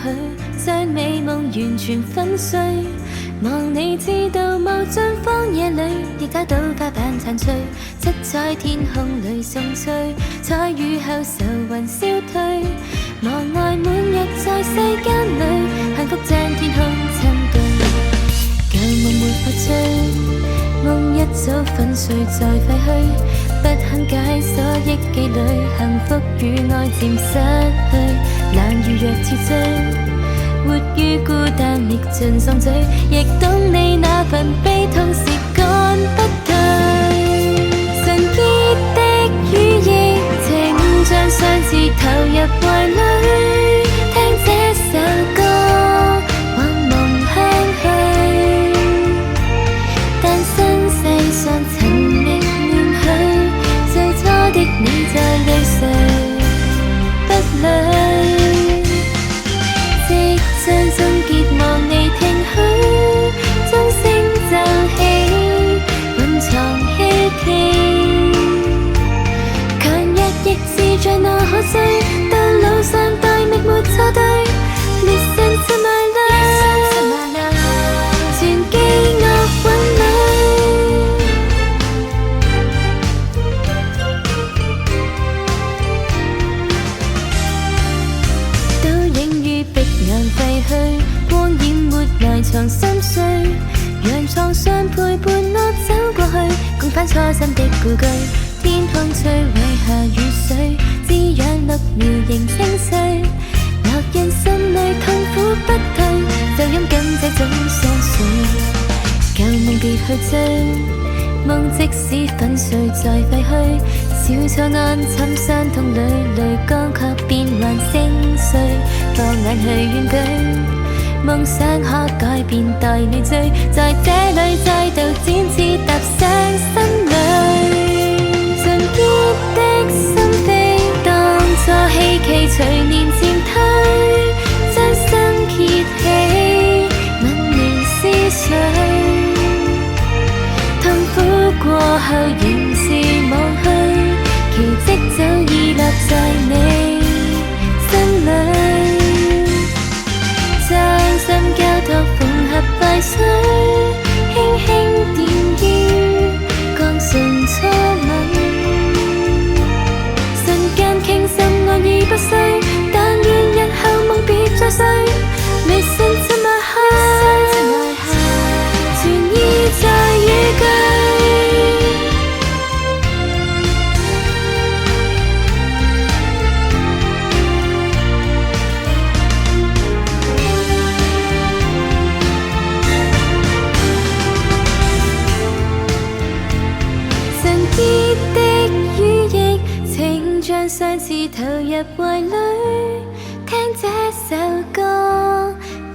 許，將美夢完全粉碎。望你知道無盡荒野裏，亦找到花瓣殘碎，七彩天空裏送翠，彩雨後愁雲消退。望愛滿溢在世間裏，幸福將天空侵據。舊夢沒法追，夢一早粉碎再廢墟，不肯解鎖憶記裏，幸福與愛漸失去，難如若似醉。活於孤單歷盡心醉，亦懂你那份悲痛是趕不退。純潔的羽翼，情像上次投入懷裏，聽這首歌，往夢鄉去。但身世上尋覓亂許，最初的你在淚垂不累。將終結望你聽許，鐘聲奏起，蘊藏希冀。強弱亦是在那可追，到路上待覓沒錯對。Listen to my love， 全記樂韻裏。倒影於碧眼廢去，光掩沒埋藏心碎，讓創傷陪伴我走過去，共返初心的故居。天空摧毀下雨水，滋養綠苗仍清脆。烙印心裏痛苦不退，就擁緊這種相隨。舊夢別去追，夢即使粉碎再廢墟，小錯安枕傷痛裏，淚乾卻變幻聲碎。放眼去遠舉，夢想可改變待你追，在這裏再度展翅踏上新旅。純潔的心扉，當初希冀隨年漸退，將心揭起，紊亂思緒。痛苦過後仍是忘去，奇蹟早已落在你心裏。將心交託縫合敗絮，輕輕點於鋼唇初吻。瞬間傾心愛意不衰，但願日後夢別再碎。Listen to my heart， 全意在語句。上次投入懷裏，聽這首歌，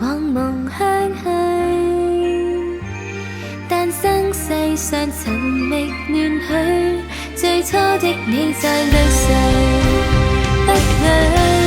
往夢鄉去。但生世上尋覓亂許，最初的你在淚垂不累。